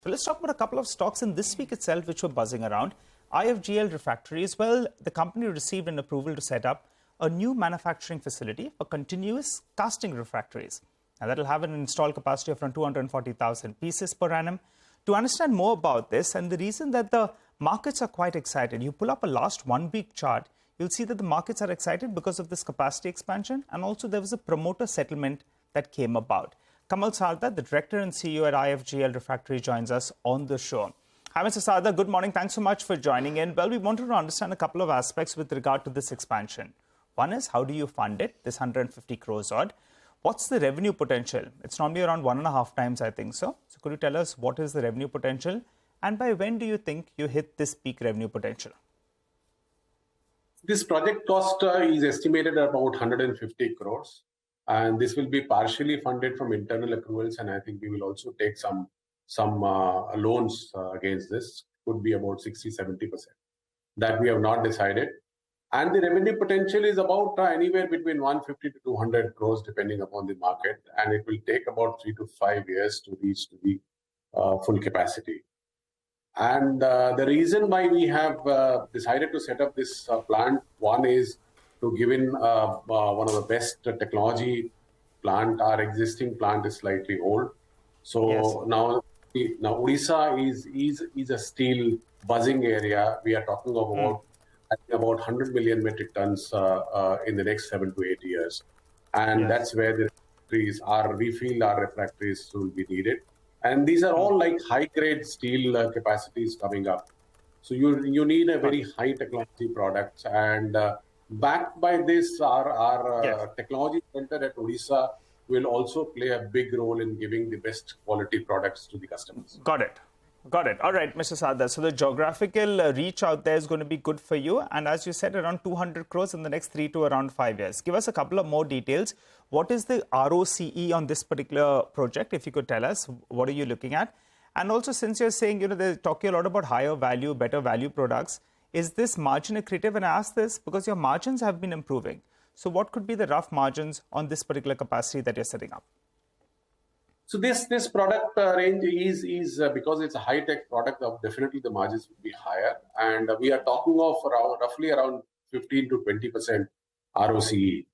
So let's talk about a couple of stocks in this week itself which were buzzing around. IFGL Refractories, well, the company received an approval to set up a new manufacturing facility for continuous casting refractories. Now that will have an installed capacity of around 240,000 pieces per annum. To understand more about this and the reason that the markets are quite excited, you pull up a last 1 week chart, you'll see that the markets are excited because of this capacity expansion, and also there was a promoter settlement that came about. Kamal Sarda, the Director and CEO at IFGL Refractories, joins us on the show. Hi, Mr. Sarda. Good morning. Thanks so much for joining in. Well, we wanted to understand a couple of aspects with regard to this expansion. One is, how do you fund it, this 150 crores odd? What's the revenue potential? It's normally around 1.5 times, I think so. So could you tell us what is the revenue potential? And by when do you think you hit this peak revenue potential? This project cost is estimated at about 150 crores. And this will be partially funded from internal accruals, and I think we will also take some loans against this. Could be about 60-70%. That we have not decided. And the revenue potential is about anywhere between 150 to 200 crores, depending upon the market. And it will take about 3 to 5 years to reach to the full capacity. And the reason why we have decided to set up this plant, one is to give in one of the best technology plant. Our existing plant is slightly old. So yes. now Odisha is a steel buzzing area. We are talking about 100 million metric tons in the next 7 to 8 years. And yes. That's where the refractories are. We feel our refractories will be needed. And these are all like high-grade steel capacities coming up. So you need a very high technology products. And backed by this, our yes. Technology center at Odisha will also play a big role in giving the best quality products to the customers. Got it. All right, Mr. Sarda. So the geographical reach out there is going to be good for you. And as you said, around 200 crores in the next 3 to around 5 years. Give us a couple of more details. What is the ROCE on this particular project? If you could tell us, what are you looking at? And also, since you're saying, they're talking a lot about higher value, better value products, is this margin accretive? And I ask this because your margins have been improving. So what could be the rough margins on this particular capacity that you're setting up? So this product range is because it's a high-tech product, definitely the margins will be higher. And we are talking of roughly around 15 to 20% ROCE.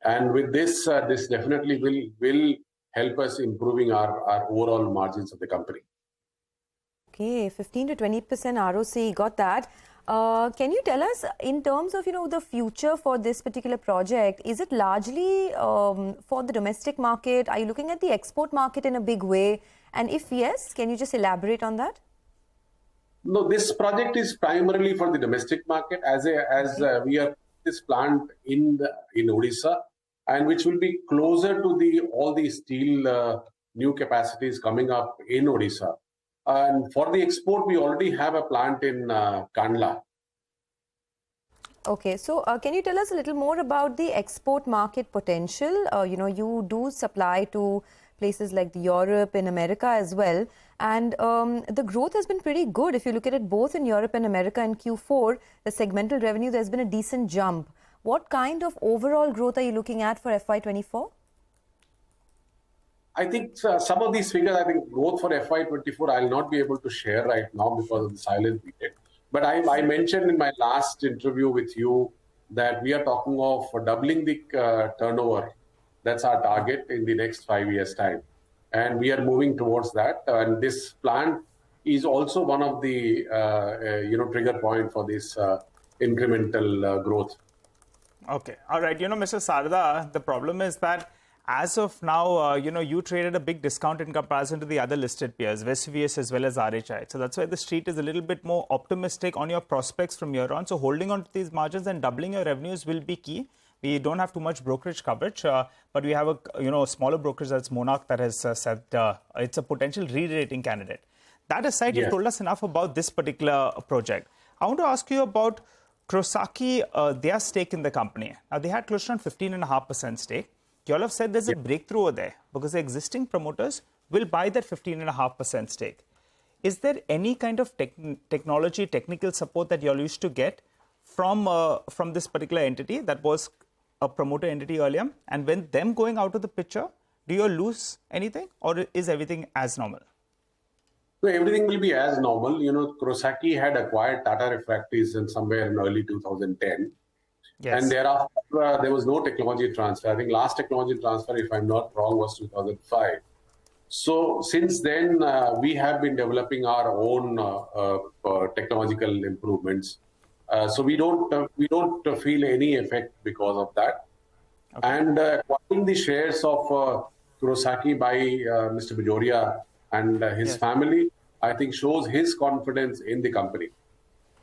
And with this, this definitely will help us improving our overall margins of the company. Okay, 15 to 20% ROCE, got that. Can you tell us, in terms of the future for this particular project, is it largely for the domestic market? Are you looking at the export market in a big way? And if yes, can you just elaborate on that? No, this project is primarily for the domestic market, as we are this plant in Odisha, and which will be closer to all the steel new capacities coming up in Odisha. And for the export, we already have a plant in Kandla. Okay, so can you tell us a little more about the export market potential? You do supply to places like Europe and America as well. And the growth has been pretty good. If you look at it both in Europe and America in Q4, the segmental revenue, there's been a decent jump. What kind of overall growth are you looking at for FY24? I think some of these figures, I think growth for FY24, I'll not be able to share right now because of the silent period. But I mentioned in my last interview with you that we are talking of doubling the turnover. That's our target in the next 5 years' time. And we are moving towards that. And this plant is also one of the trigger point for this incremental growth. Okay. All right. Mr. Sarda, the problem is that as of now, you traded a big discount in comparison to the other listed peers, Vesuvius as well as RHI. So that's why the street is a little bit more optimistic on your prospects from here on. So holding on to these margins and doubling your revenues will be key. We don't have too much brokerage coverage, but we have a smaller brokerage, that's Monarch, that has said it's a potential re-rating candidate. That aside, You've told us enough about this particular project. I want to ask you about Krosaki, their stake in the company. Now, they had close to around 15.5% stake. You all have said there's a breakthrough over there because the existing promoters will buy that 15.5% stake. Is there any kind of technology, technical support that you all used to get from this particular entity that was a promoter entity earlier? And when them going out of the picture, do you lose anything or is everything as normal? So everything will be as normal. Kurosaki had acquired Tata Refractories in somewhere in early 2010. Yes. And thereafter, there was no technology transfer. I think last technology transfer, if I'm not wrong, was 2005. So since then, we have been developing our own technological improvements. So we don't feel any effect because of that. Okay. And acquiring the shares of Kurosaki by Mr. Bajoria and his family, I think shows his confidence in the company.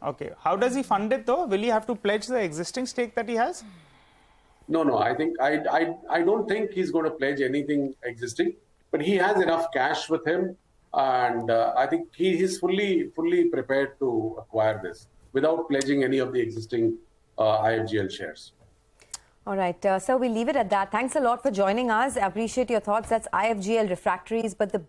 Okay. How does he fund it though? Will he have to pledge the existing stake that he has? No. I don't think he's going to pledge anything existing, but he has enough cash with him, and I think he is fully prepared to acquire this without pledging any of the existing IFGL shares. All right, so we'll leave it at that. Thanks a lot for joining us. I appreciate your thoughts. That's IFGL Refractories, but the